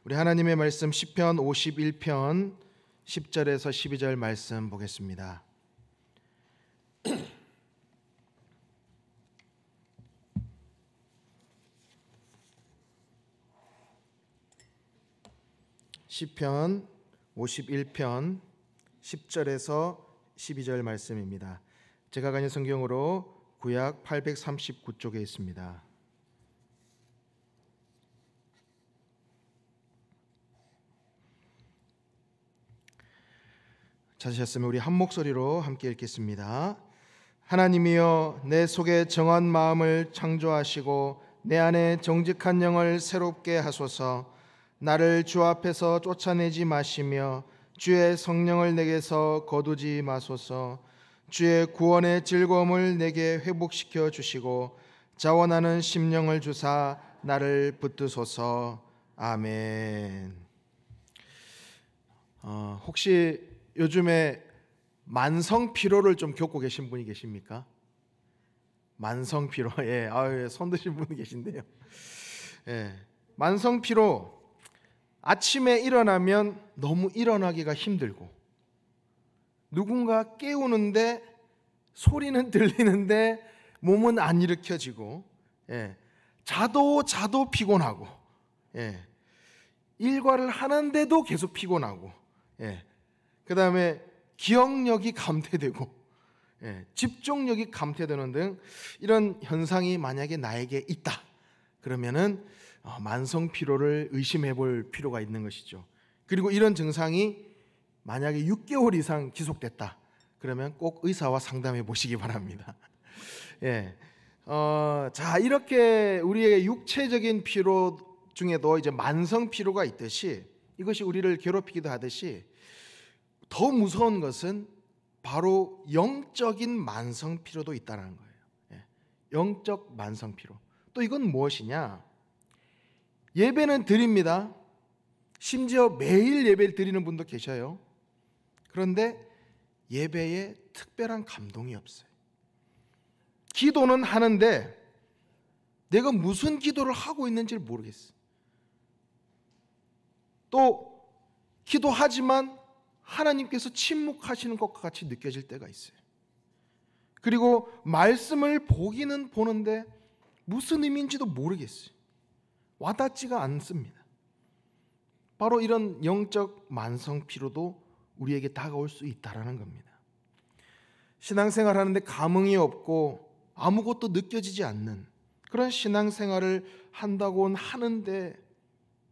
우리 하나님의 말씀 시편 51편 10절에서 12절 말씀 보겠습니다. 시편 51편 10절에서 12절 말씀입니다. 제가 가진 성경으로 구약 839쪽에 있습니다. 찾으셨으면 우리 한 목소리로 함께 읽겠습니다. 하나님이여, 내 속에 정한 마음을 창조하시고 내 안에 정직한 영을 새롭게 하소서. 나를 주 앞에서 쫓아내지 마시며 주의 성령을 내게서 거두지 마소서. 주의 구원의 즐거움을 내게 회복시켜 주시고 자원하는 심령을 주사 나를 붙드소서. 아멘. 혹시 요즘에 만성 피로를 좀 겪고 계신 분이 계십니까? 만성 피로, 손 드신 분이 계신데요. 만성 피로, 아침에 일어나면 너무 일어나기가 힘들고, 누군가 깨우는데 소리는 들리는데 몸은 안 일으켜지고, 자도 피곤하고, 일과를 하는데도 계속 피곤하고, 그 다음에 기억력이 감퇴되고, 집중력이 감퇴되는 등 이런 현상이 만약에 나에게 있다 그러면은 만성 피로를 의심해 볼 필요가 있는 것이죠. 그리고 이런 증상이 만약에 6개월 이상 지속됐다 그러면 꼭 의사와 상담해 보시기 바랍니다. 자, 이렇게 우리의 육체적인 피로 중에도 이제 만성 피로가 있듯이, 이것이 우리를 괴롭히기도 하듯이, 더 무서운 것은 바로 영적인 만성 피로도 있다는 거예요. 영적 만성 피로. 또 이건 무엇이냐? 예배는 드립니다. 심지어 매일 예배를 드리는 분도 계셔요. 그런데 예배에 특별한 감동이 없어요. 기도는 하는데 내가 무슨 기도를 하고 있는지를 모르겠어요. 또 기도하지만 하나님께서 침묵하시는 것과 같이 느껴질 때가 있어요. 그리고 말씀을 보기는 보는데 무슨 의미인지도 모르겠어요. 와닿지가 않습니다. 바로 이런 영적 만성 피로도 우리에게 다가올 수 있다는 겁니다. 신앙생활 하는데 감흥이 없고 아무것도 느껴지지 않는 그런 신앙생활을 한다고는 하는데,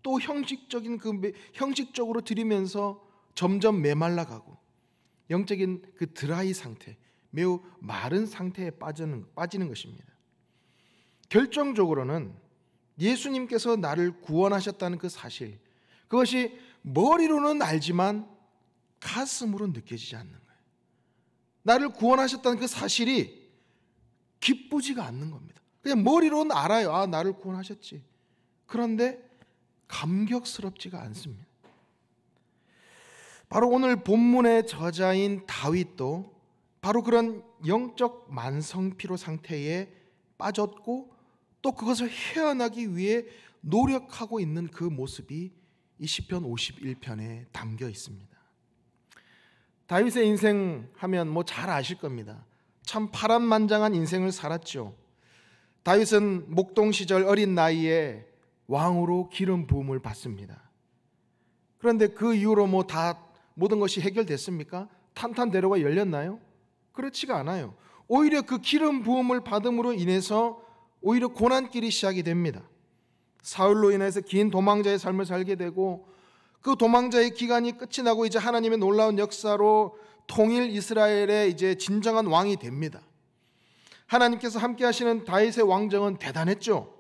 또 형식적으로 드리면서 점점 메말라가고 영적인 그 드라이 상태, 매우 마른 상태에 빠지는 것입니다. 결정적으로는 예수님께서 나를 구원하셨다는 그 사실, 그것이 머리로는 알지만 가슴으로 느껴지지 않는 거예요. 나를 구원하셨다는 그 사실이 기쁘지가 않는 겁니다. 그냥 머리로는 알아요. 아, 나를 구원하셨지. 그런데 감격스럽지가 않습니다. 바로 오늘 본문의 저자인 다윗도 바로 그런 영적 만성피로 상태에 빠졌고, 또 그것을 헤어나기 위해 노력하고 있는 그 모습이 이 시편 51편에 담겨 있습니다. 다윗의 인생 하면 잘 아실 겁니다. 참 파란만장한 인생을 살았죠. 다윗은 목동 시절 어린 나이에 왕으로 기름 부음을 받습니다. 그런데 그 이후로 모든 것이 해결됐습니까? 탄탄대로가 열렸나요? 그렇지가 않아요. 오히려 그 기름 부음을 받음으로 인해서 오히려 고난길이 시작이 됩니다. 사울로 인해서 긴 도망자의 삶을 살게 되고, 그 도망자의 기간이 끝이 나고 이제 하나님의 놀라운 역사로 통일 이스라엘의 이제 진정한 왕이 됩니다. 하나님께서 함께 하시는 다윗의 왕정은 대단했죠.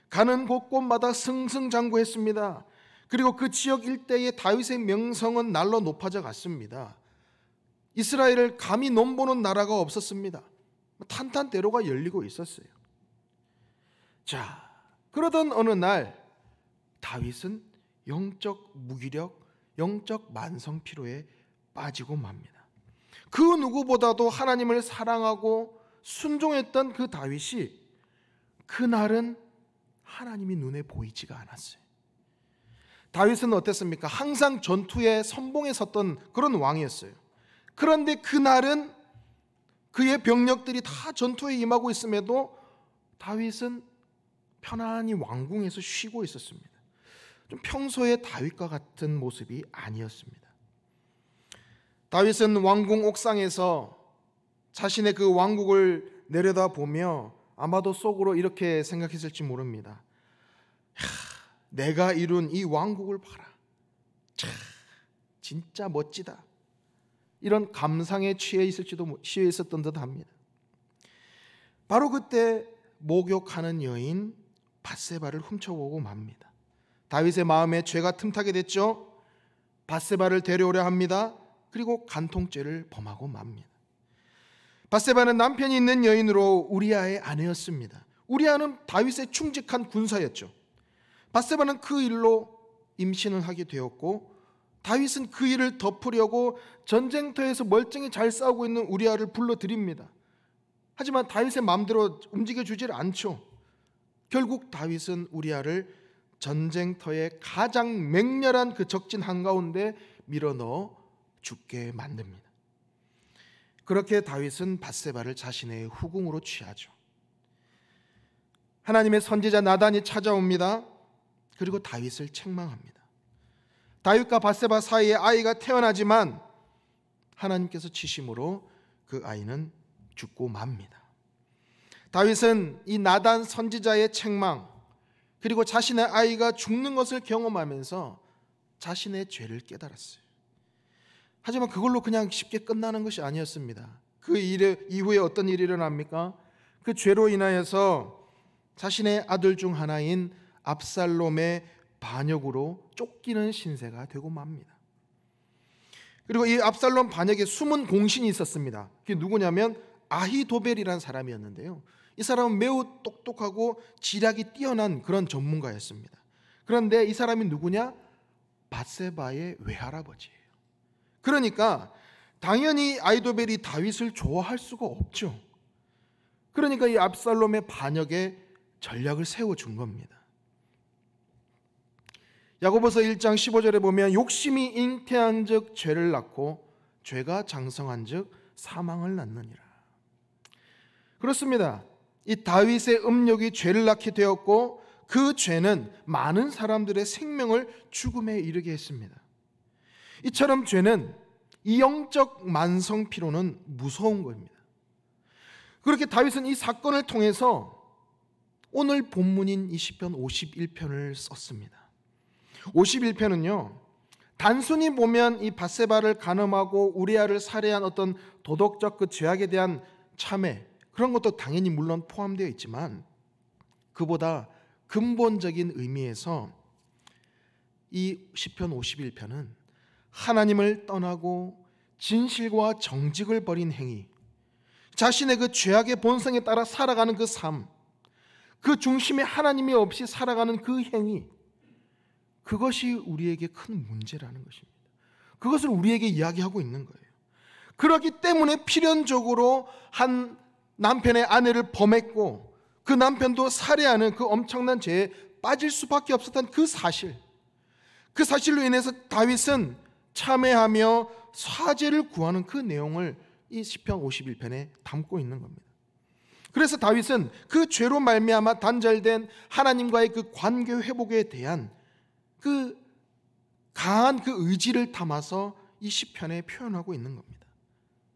가는 곳곳마다 승승장구했습니다. 그리고 그 지역 일대의 다윗의 명성은 날로 높아져 갔습니다. 이스라엘을 감히 넘보는 나라가 없었습니다. 탄탄대로가 열리고 있었어요. 자, 그러던 어느 날 다윗은 영적 무기력, 영적 만성 피로에 빠지고 맙니다. 그 누구보다도 하나님을 사랑하고 순종했던 그 다윗이 그날은 하나님이 눈에 보이지가 않았어요. 다윗은 어땠습니까? 항상 전투에 선봉에 섰던 그런 왕이었어요. 그런데 그날은 그의 병력들이 다 전투에 임하고 있음에도 다윗은 편안히 왕궁에서 쉬고 있었습니다. 좀 평소의 다윗과 같은 모습이 아니었습니다. 다윗은 왕궁 옥상에서 자신의 그 왕국을 내려다보며 아마도 속으로 이렇게 생각했을지 모릅니다. 내가 이룬 이 왕국을 봐라. 참, 진짜 멋지다. 이런 감상에 취해 있었던 듯합니다. 바로 그때 목욕하는 여인 밧세바를 훔쳐보고 맙니다. 다윗의 마음에 죄가 틈타게 됐죠. 밧세바를 데려오려 합니다. 그리고 간통죄를 범하고 맙니다. 밧세바는 남편이 있는 여인으로 우리아의 아내였습니다. 우리아는 다윗의 충직한 군사였죠. 밧세바는 그 일로 임신을 하게 되었고 다윗은 그 일을 덮으려고 전쟁터에서 멀쩡히 잘 싸우고 있는 우리아를 불러들입니다. 하지만 다윗의 마음대로 움직여주질 않죠. 결국 다윗은 우리아를 전쟁터의 가장 맹렬한 그 적진 한가운데 밀어넣어 죽게 만듭니다. 그렇게 다윗은 밧세바를 자신의 후궁으로 취하죠. 하나님의 선지자 나단이 찾아옵니다. 그리고 다윗을 책망합니다. 다윗과 밧세바 사이에 아이가 태어나지만 하나님께서 치심으로 그 아이는 죽고 맙니다. 다윗은 이 나단 선지자의 책망 그리고 자신의 아이가 죽는 것을 경험하면서 자신의 죄를 깨달았어요. 하지만 그걸로 그냥 쉽게 끝나는 것이 아니었습니다. 그 이후에 어떤 일이 일어납니까? 그 죄로 인하여서 자신의 아들 중 하나인 압살롬의 반역으로 쫓기는 신세가 되고 맙니다. 그리고 이 압살롬 반역에 숨은 공신이 있었습니다. 그게 누구냐면 아히도벨이라는 사람이었는데요. 이 사람은 매우 똑똑하고 지략이 뛰어난 그런 전문가였습니다. 그런데 이 사람이 누구냐? 밧세바의 외할아버지예요. 그러니까 당연히 아히도벨이 다윗을 좋아할 수가 없죠. 그러니까 이 압살롬의 반역에 전략을 세워준 겁니다. 야고보서 1장 15절에 보면 욕심이 잉태한 즉 죄를 낳고 죄가 장성한 즉 사망을 낳느니라. 그렇습니다. 이 다윗의 음욕이 죄를 낳게 되었고 그 죄는 많은 사람들의 생명을 죽음에 이르게 했습니다. 이처럼 죄는 이 영적 만성피로는 무서운 겁니다. 그렇게 다윗은 이 사건을 통해서 오늘 본문인 이 시편 51편을 썼습니다. 51편은요 단순히 보면 이 밧세바를 간음하고 우리아를 살해한 어떤 도덕적 그 죄악에 대한 참회 그런 것도 당연히 물론 포함되어 있지만 그보다 근본적인 의미에서 이 시편 51편은 하나님을 떠나고 진실과 정직을 버린 행위, 자신의 그 죄악의 본성에 따라 살아가는 그 삶, 그 중심에 하나님이 없이 살아가는 그 행위, 그것이 우리에게 큰 문제라는 것입니다. 그것을 우리에게 이야기하고 있는 거예요. 그렇기 때문에 필연적으로 한 남편의 아내를 범했고 그 남편도 살해하는 그 엄청난 죄에 빠질 수밖에 없었던 그 사실로 인해서 다윗은 참회하며 사죄를 구하는 그 내용을 이 시편 51편에 담고 있는 겁니다. 그래서 다윗은 그 죄로 말미암아 단절된 하나님과의 그 관계 회복에 대한 그 강한 그 의지를 담아서 이 시편에 표현하고 있는 겁니다.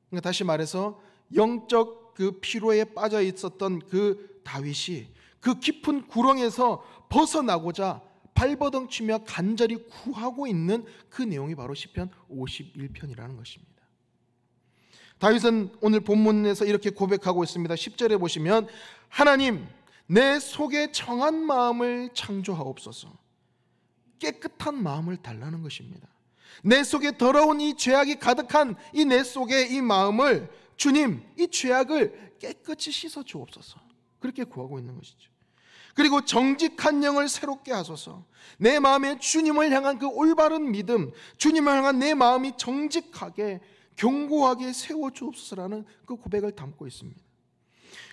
그러니까 다시 말해서 영적 그 피로에 빠져 있었던 그 다윗이 그 깊은 구렁에서 벗어나고자 발버둥치며 간절히 구하고 있는 그 내용이 바로 시편 51편이라는 것입니다. 다윗은 오늘 본문에서 이렇게 고백하고 있습니다. 10절에 보시면 하나님 내 속에 정한 마음을 창조하옵소서. 깨끗한 마음을 달라는 것입니다. 내 속에 더러운 이 죄악이 가득한 이 내 속의 이 마음을 주님 이 죄악을 깨끗이 씻어 주옵소서. 그렇게 구하고 있는 것이죠. 그리고 정직한 영을 새롭게 하소서. 내 마음에 주님을 향한 그 올바른 믿음, 주님을 향한 내 마음이 정직하게 견고하게 세워 주옵소서라는 그 고백을 담고 있습니다.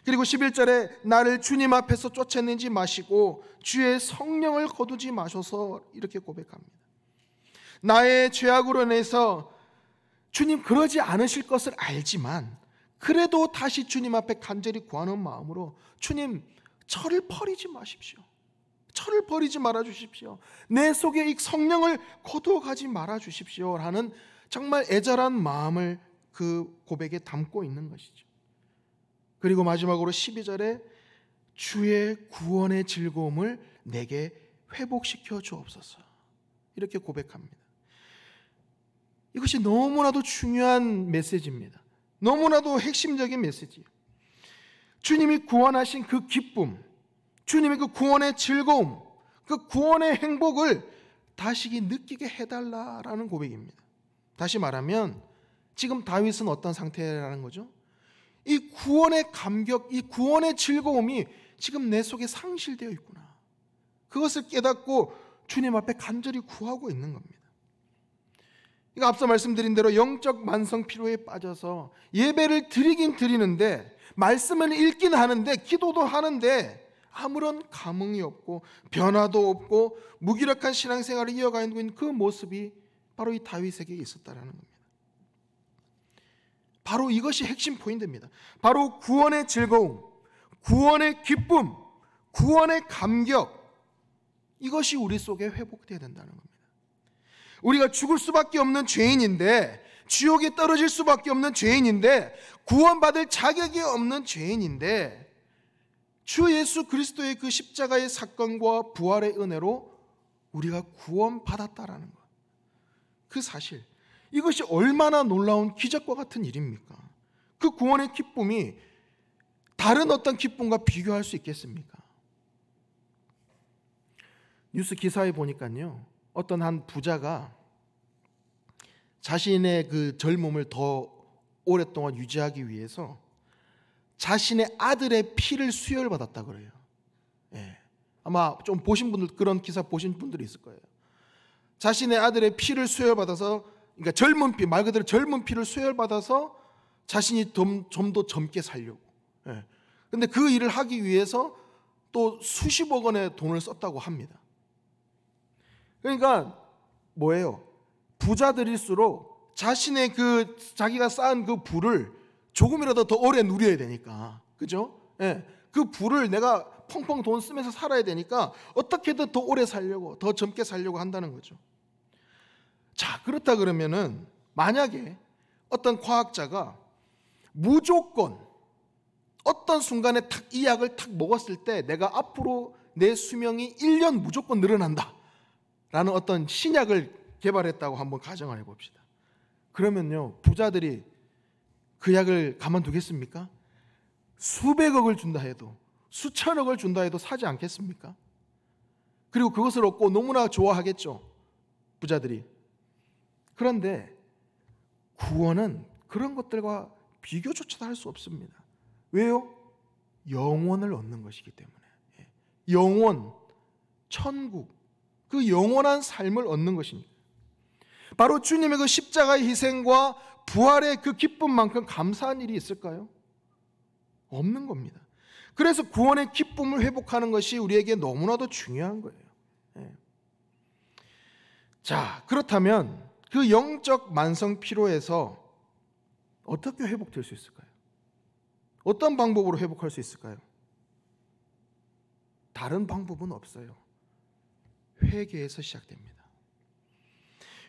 그리고 11절에 나를 주님 앞에서 쫓아내지 마시고 주의 성령을 거두지 마셔서 이렇게 고백합니다. 나의 죄악으로 인해서 주님 그러지 않으실 것을 알지만 그래도 다시 주님 앞에 간절히 구하는 마음으로 주님 저를 버리지 마십시오. 저를 버리지 말아 주십시오. 내 속에 이 성령을 거두어가지 말아 주십시오 라는 정말 애절한 마음을 그 고백에 담고 있는 것이죠. 그리고 마지막으로 12절에 주의 구원의 즐거움을 내게 회복시켜 주옵소서 이렇게 고백합니다. 이것이 너무나도 중요한 메시지입니다. 너무나도 핵심적인 메시지예요. 주님이 구원하신 그 기쁨, 주님의 그 구원의 즐거움, 그 구원의 행복을 다시 느끼게 해달라라는 고백입니다. 다시 말하면 지금 다윗은 어떤 상태라는 거죠? 이 구원의 감격, 이 구원의 즐거움이 지금 내 속에 상실되어 있구나. 그것을 깨닫고 주님 앞에 간절히 구하고 있는 겁니다. 그러니까 앞서 말씀드린 대로 영적 만성 피로에 빠져서 예배를 드리긴 드리는데 말씀을 읽긴 하는데 기도도 하는데 아무런 감흥이 없고 변화도 없고 무기력한 신앙생활을 이어가고 있는 그 모습이 바로 이 다윗에게 있었다라는 겁니다. 바로 이것이 핵심 포인트입니다. 바로 구원의 즐거움, 구원의 기쁨, 구원의 감격, 이것이 우리 속에 회복되어야 된다는 겁니다. 우리가 죽을 수밖에 없는 죄인인데, 지옥에 떨어질 수밖에 없는 죄인인데, 구원받을 자격이 없는 죄인인데 주 예수 그리스도의 그 십자가의 사건과 부활의 은혜로 우리가 구원받았다라는 것, 그 사실, 이것이 얼마나 놀라운 기적과 같은 일입니까? 그 구원의 기쁨이 다른 어떤 기쁨과 비교할 수 있겠습니까? 뉴스 기사에 보니까요, 어떤 한 부자가 자신의 그 젊음을 더 오랫동안 유지하기 위해서 자신의 아들의 피를 수혈받았다 그래요. 예. 아마 좀 보신 분들, 그런 기사 보신 분들이 있을 거예요. 자신의 아들의 피를 수혈받아서, 그러니까 젊은 피, 말 그대로 젊은 피를 수혈받아서 자신이 좀 더 젊게 살려고. 예. 근데 그 일을 하기 위해서 또 수십억 원의 돈을 썼다고 합니다. 그러니까 뭐예요? 부자들일수록 자신의 그 자기가 쌓은 그 부를 조금이라도 더 오래 누려야 되니까, 그죠? 예. 그 부를 내가 펑펑 돈 쓰면서 살아야 되니까 어떻게든 더 오래 살려고, 더 젊게 살려고 한다는 거죠. 자, 그렇다 그러면은 만약에 어떤 과학자가 무조건 어떤 순간에 탁 이 약을 탁 먹었을 때 내가 앞으로 내 수명이 1년 무조건 늘어난다 라는 어떤 신약을 개발했다고 한번 가정을 해봅시다. 그러면요, 부자들이 그 약을 가만두겠습니까? 수백억을 준다 해도, 수천억을 준다 해도 사지 않겠습니까? 그리고 그것을 얻고 너무나 좋아하겠죠, 부자들이. 그런데 구원은 그런 것들과 비교조차도 할 수 없습니다. 왜요? 영원을 얻는 것이기 때문에. 영원, 천국, 그 영원한 삶을 얻는 것입니다. 바로 주님의 그 십자가의 희생과 부활의 그 기쁨만큼 감사한 일이 있을까요? 없는 겁니다. 그래서 구원의 기쁨을 회복하는 것이 우리에게 너무나도 중요한 거예요. 자, 그렇다면 그 영적 만성 피로에서 어떻게 회복될 수 있을까요? 어떤 방법으로 회복할 수 있을까요? 다른 방법은 없어요. 회개에서 시작됩니다.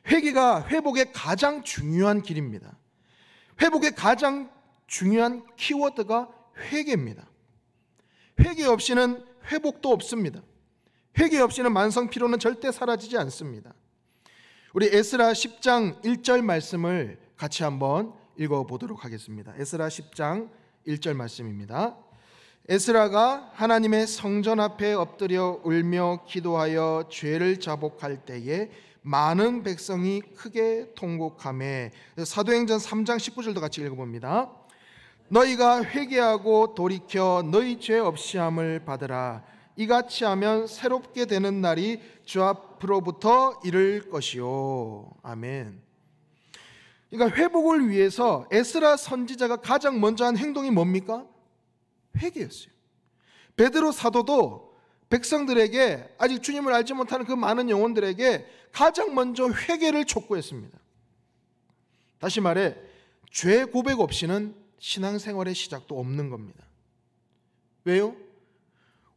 회개가 회복의 가장 중요한 길입니다. 회복의 가장 중요한 키워드가 회개입니다. 회개 없이는 회복도 없습니다. 회개 없이는 만성 피로는 절대 사라지지 않습니다. 우리 에스라 10장 1절 말씀을 같이 한번 읽어보도록 하겠습니다. 에스라 10장 1절 말씀입니다. 에스라가 하나님의 성전 앞에 엎드려 울며 기도하여 죄를 자복할 때에 많은 백성이 크게 통곡하매. 사도행전 3장 19절도 같이 읽어봅니다. 너희가 회개하고 돌이켜 너희 죄 없이 함을 받으라. 이같이 하면 새롭게 되는 날이 주 앞으로부터 이를 것이요. 아멘. 그러니까 회복을 위해서 에스라 선지자가 가장 먼저 한 행동이 뭡니까? 회개였어요. 베드로 사도도 백성들에게, 아직 주님을 알지 못하는 그 많은 영혼들에게 가장 먼저 회개를 촉구했습니다. 다시 말해 죄 고백 없이는 신앙생활의 시작도 없는 겁니다. 왜요?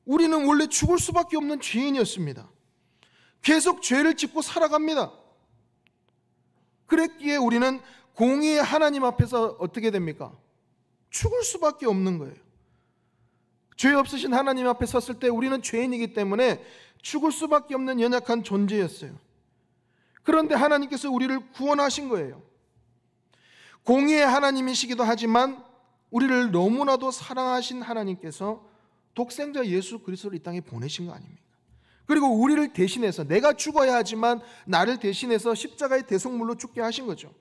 우리는 원래 죽을 수밖에 없는 죄인이었습니다. 계속 죄를 짓고 살아갑니다. 그랬기에 우리는 공의의 하나님 앞에서 어떻게 됩니까? 죽을 수밖에 없는 거예요. 죄 없으신 하나님 앞에 섰을 때 우리는 죄인이기 때문에 죽을 수밖에 없는 연약한 존재였어요. 그런데 하나님께서 우리를 구원하신 거예요. 공의의 하나님이시기도 하지만 우리를 너무나도 사랑하신 하나님께서 독생자 예수 그리스도를 이 땅에 보내신 거 아닙니까? 그리고 우리를 대신해서, 내가 죽어야 하지만 나를 대신해서 십자가의 대속물로 죽게 하신 거죠.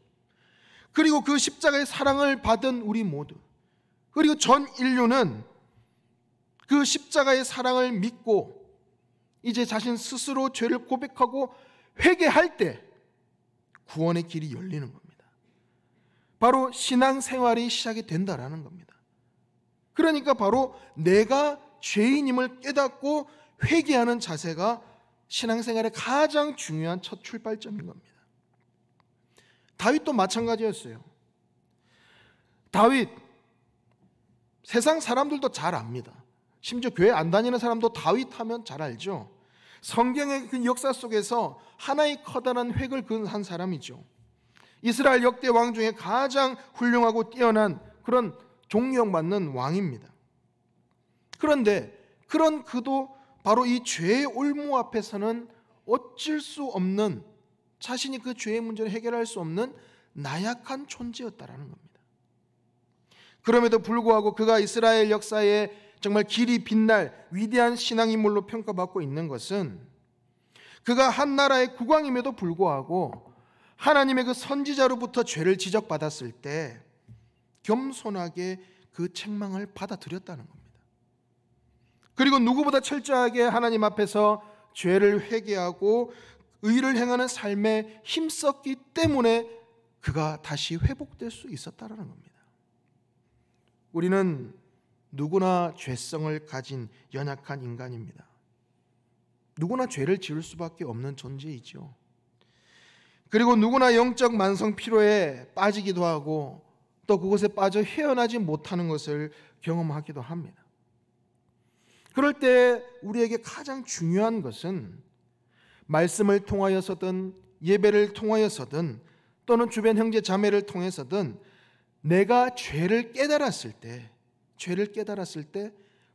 그리고 그 십자가의 사랑을 받은 우리 모두, 그리고 전 인류는 그 십자가의 사랑을 믿고 이제 자신 스스로 죄를 고백하고 회개할 때 구원의 길이 열리는 겁니다. 바로 신앙생활이 시작이 된다라는 겁니다. 그러니까 바로 내가 죄인임을 깨닫고 회개하는 자세가 신앙생활의 가장 중요한 첫 출발점인 겁니다. 다윗도 마찬가지였어요. 다윗, 세상 사람들도 잘 압니다. 심지어 교회 안 다니는 사람도 다윗 하면 잘 알죠. 성경의 그 역사 속에서 하나의 커다란 획을 그은 한 사람이죠. 이스라엘 역대 왕 중에 가장 훌륭하고 뛰어난 그런 존경받는 왕입니다. 그런데 그런 그도 바로 이 죄의 올무 앞에서는 어쩔 수 없는, 자신이 그 죄의 문제를 해결할 수 없는 나약한 존재였다라는 겁니다. 그럼에도 불구하고 그가 이스라엘 역사에 정말 길이 빛날 위대한 신앙인물로 평가받고 있는 것은, 그가 한 나라의 국왕임에도 불구하고 하나님의 그 선지자로부터 죄를 지적받았을 때 겸손하게 그 책망을 받아들였다는 겁니다. 그리고 누구보다 철저하게 하나님 앞에서 죄를 회개하고 의를 행하는 삶에 힘썼기 때문에 그가 다시 회복될 수 있었다는 겁니다. 우리는 누구나 죄성을 가진 연약한 인간입니다. 누구나 죄를 지을 수밖에 없는 존재이죠. 그리고 누구나 영적 만성 피로에 빠지기도 하고 또 그것에 빠져 헤어나지 못하는 것을 경험하기도 합니다. 그럴 때 우리에게 가장 중요한 것은 말씀을 통하여서든 예배를 통하여서든 또는 주변 형제 자매를 통해서든 내가 죄를 깨달았을 때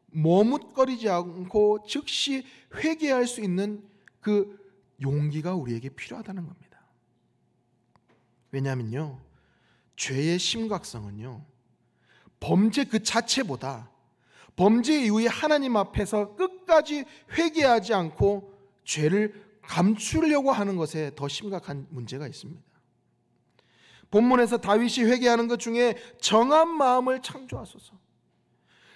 머뭇거리지 않고 즉시 회개할 수 있는 그 용기가 우리에게 필요하다는 겁니다. 왜냐하면요, 죄의 심각성은요, 범죄 그 자체보다 범죄 이후에 하나님 앞에서 끝까지 회개하지 않고 죄를 감추려고 하는 것에 더 심각한 문제가 있습니다. 본문에서 다윗이 회개하는 것 중에 정한 마음을 창조하소서,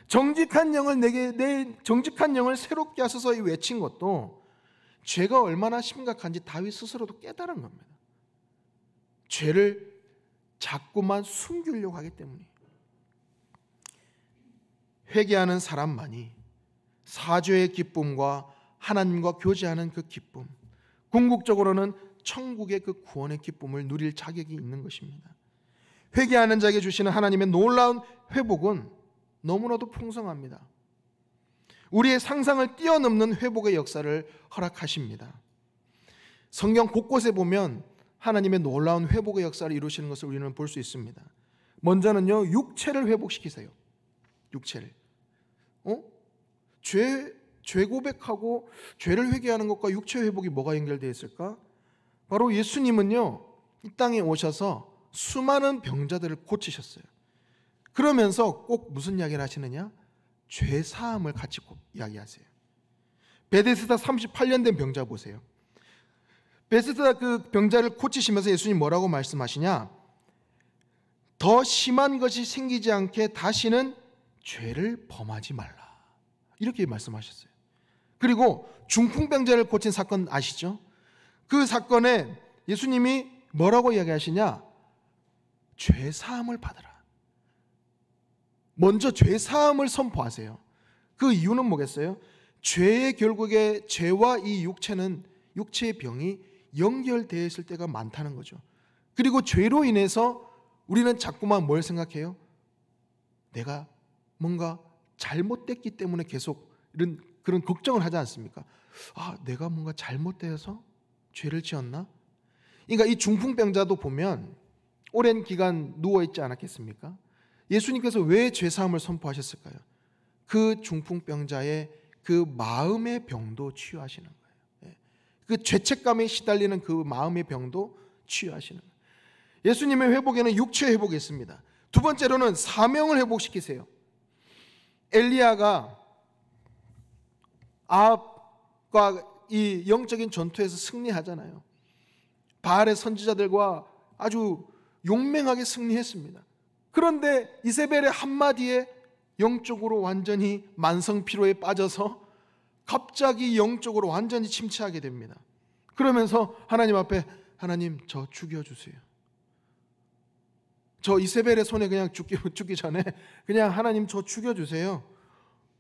정직한 영을 내 정직한 영을 새롭게 하소서 외친 것도 죄가 얼마나 심각한지 다윗 스스로도 깨달은 겁니다. 죄를 자꾸만 숨기려고 하기 때문에. 회개하는 사람만이 사죄의 기쁨과 하나님과 교제하는 그 기쁨, 궁극적으로는 천국의 그 구원의 기쁨을 누릴 자격이 있는 것입니다. 회개하는 자에게 주시는 하나님의 놀라운 회복은 너무나도 풍성합니다. 우리의 상상을 뛰어넘는 회복의 역사를 허락하십니다. 성경 곳곳에 보면 하나님의 놀라운 회복의 역사를 이루시는 것을 우리는 볼 수 있습니다. 먼저는요, 육체를 회복시키세요. 육체를. 죄 고백하고 죄를 회개하는 것과 육체 회복이 뭐가 연결되어 있을까? 바로 예수님은요, 이 땅에 오셔서 수많은 병자들을 고치셨어요. 그러면서 꼭 무슨 이야기를 하시느냐? 죄 사함을 같이 이야기하세요. 베데스다 38년 된 병자 보세요. 베데스다 그 병자를 고치시면서 예수님 뭐라고 말씀하시냐? 더 심한 것이 생기지 않게 다시는 죄를 범하지 말라, 이렇게 말씀하셨어요. 그리고 중풍병자를 고친 사건 아시죠? 그 사건에 예수님이 뭐라고 이야기하시냐? 죄 사함을 받으라. 먼저 죄사함을 선포하세요. 그 이유는 뭐겠어요? 죄의 결국에 죄와 이 육체의 병이 연결되어 있을 때가 많다는 거죠. 그리고 죄로 인해서 우리는 자꾸만 뭘 생각해요? 내가 뭔가 잘못됐기 때문에 계속 그런 걱정을 하지 않습니까? 내가 뭔가 잘못되어서 죄를 지었나? 그러니까 이 중풍병자도 보면 오랜 기간 누워있지 않았겠습니까? 예수님께서 왜 죄사함을 선포하셨을까요? 그 중풍병자의 그 마음의 병도 치유하시는 거예요. 그 죄책감에 시달리는 그 마음의 병도 치유하시는 거예요. 예수님의 회복에는 육체의 회복이 있습니다. 두 번째로는 사명을 회복시키세요. 엘리야가 아합과 이 영적인 전투에서 승리하잖아요. 바알의 선지자들과 아주 용맹하게 승리했습니다. 그런데 이세벨의 한마디에 영적으로 완전히 만성피로에 빠져서 갑자기 영적으로 완전히 침체하게 됩니다. 그러면서 하나님 앞에 하나님 저 죽여주세요. 저 이세벨의 손에 그냥 죽기 전에 그냥 하나님 저 죽여주세요.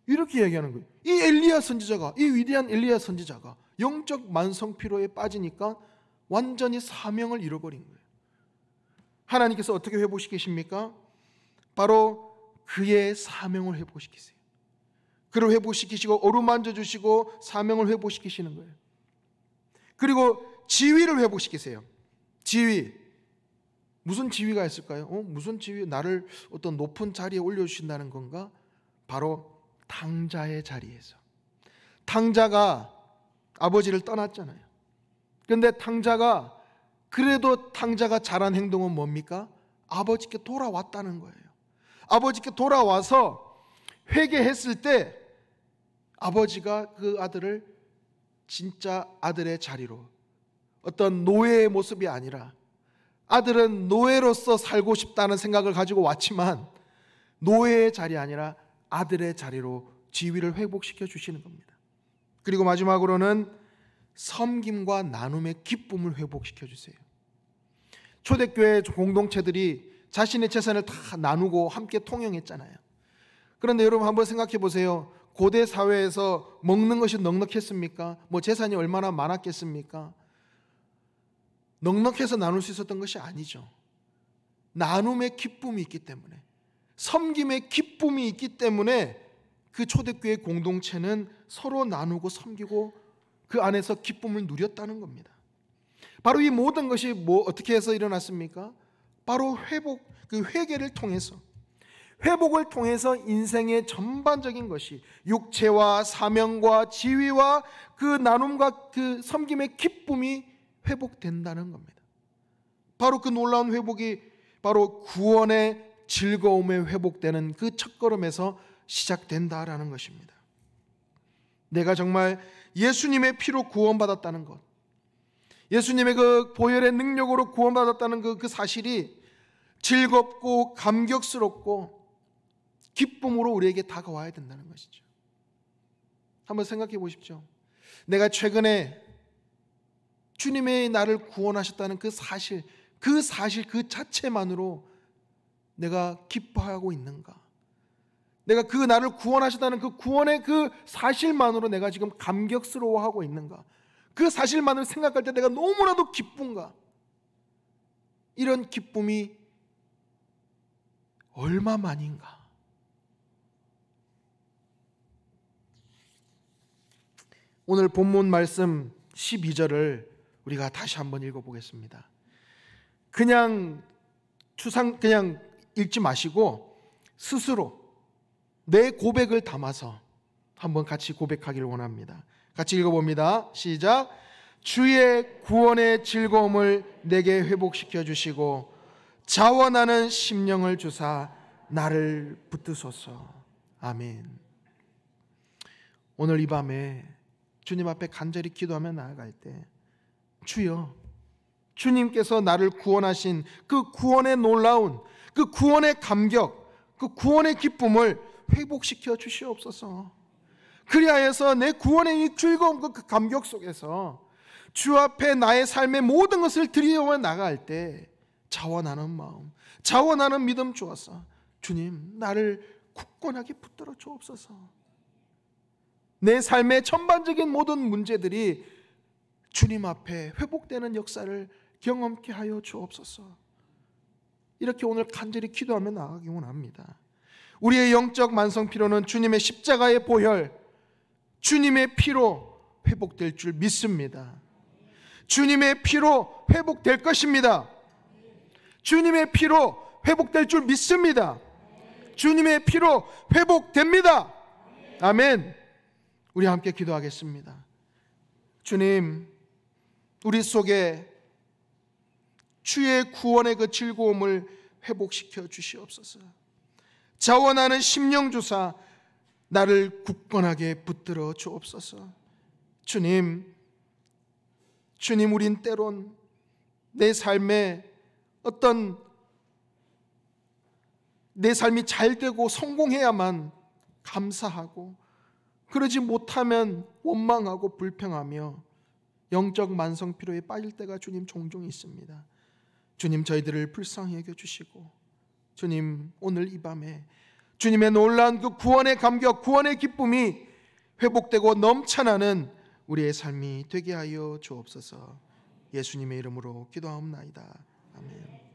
이렇게 얘기하는 거예요. 이 엘리야 선지자가, 이 위대한 엘리야 선지자가 영적 만성피로에 빠지니까 완전히 사명을 잃어버린 거예요. 하나님께서 어떻게 회복시키십니까? 바로 그의 사명을 회복시키세요. 그를 회복시키시고 어루만져 주시고 사명을 회복시키시는 거예요. 그리고 지위를 회복시키세요. 지위. 무슨 지위가 있을까요? 무슨 지위? 나를 어떤 높은 자리에 올려주신다는 건가? 바로 탕자의 자리에서. 탕자가 아버지를 떠났잖아요. 그런데 그래도 탕자가 잘한 행동은 뭡니까? 아버지께 돌아왔다는 거예요. 아버지께 돌아와서 회개했을 때 아버지가 그 아들을 진짜 아들의 자리로, 어떤 노예의 모습이 아니라, 아들은 노예로서 살고 싶다는 생각을 가지고 왔지만 노예의 자리 아니라 아들의 자리로 지위를 회복시켜 주시는 겁니다. 그리고 마지막으로는 섬김과 나눔의 기쁨을 회복시켜 주세요. 초대교회 공동체들이 자신의 재산을 다 나누고 함께 통용했잖아요. 그런데 여러분 한번 생각해 보세요. 고대 사회에서 먹는 것이 넉넉했습니까? 재산이 얼마나 많았겠습니까? 넉넉해서 나눌 수 있었던 것이 아니죠. 나눔의 기쁨이 있기 때문에, 섬김의 기쁨이 있기 때문에 그 초대교회 공동체는 서로 나누고 섬기고 그 안에서 기쁨을 누렸다는 겁니다. 바로 이 모든 것이 어떻게 해서 일어났습니까? 바로 그 회개를 통해서, 회복을 통해서 인생의 전반적인 것이 육체와 사명과 지위와 그 나눔과 그 섬김의 기쁨이 회복된다는 겁니다. 바로 그 놀라운 회복이 바로 구원의 즐거움에 회복되는 그 첫걸음에서 시작된다라는 것입니다. 내가 정말 예수님의 피로 구원받았다는 것, 예수님의 그 보혈의 능력으로 구원받았다는 그 사실이 즐겁고 감격스럽고 기쁨으로 우리에게 다가와야 된다는 것이죠. 한번 생각해 보십시오. 내가 최근에 주님의 나를 구원하셨다는 그 사실 그 자체만으로 내가 기뻐하고 있는가? 내가 그 나를 구원하셨다는 그 구원의 그 사실만으로 내가 지금 감격스러워하고 있는가? 그 사실만을 생각할 때 내가 너무나도 기쁜가? 이런 기쁨이 얼마만인가? 오늘 본문 말씀 12절을 우리가 다시 한번 읽어보겠습니다. 그냥 읽지 마시고 스스로 내 고백을 담아서 한번 같이 고백하기를 원합니다. 같이 읽어봅니다. 시작. 주의 구원의 즐거움을 내게 회복시켜 주시고 자원하는 심령을 주사 나를 붙드소서. 아멘. 오늘 이 밤에 주님 앞에 간절히 기도하며 나아갈 때, 주여, 주님께서 나를 구원하신 그 구원의 놀라운, 그 구원의 감격, 그 구원의 기쁨을 회복시켜 주시옵소서. 그리하여서 내 구원의 이 즐거움, 그 감격 속에서 주 앞에 나의 삶의 모든 것을 드리며 나갈 때 자원하는 마음, 자원하는 믿음 주어서 주님, 나를 굳건하게 붙들어 주옵소서. 내 삶의 전반적인 모든 문제들이 주님 앞에 회복되는 역사를 경험케 하여 주옵소서. 이렇게 오늘 간절히 기도하며 나아가기 원합니다. 우리의 영적 만성 피로는 주님의 십자가의 보혈, 주님의 피로 회복될 줄 믿습니다. 주님의 피로 회복될 것입니다. 주님의 피로 회복될 줄 믿습니다. 주님의 피로 회복됩니다. 아멘. 우리 함께 기도하겠습니다. 주님, 우리 속에 주의 구원의 그 즐거움을 회복시켜 주시옵소서. 자원하는 심령 주사 나를 굳건하게 붙들어 주옵소서. 주님, 우린 때론 내 삶에 내 삶이 잘 되고 성공해야만 감사하고, 그러지 못하면 원망하고 불평하며 영적 만성 피로에 빠질 때가 주님 종종 있습니다. 주님, 저희들을 불쌍히 여겨주시고, 주님, 오늘 이 밤에 주님의 놀라운 그 구원의 감격, 구원의 기쁨이 회복되고 넘쳐나는 우리의 삶이 되게 하여 주옵소서. 예수님의 이름으로 기도하옵나이다. 아멘.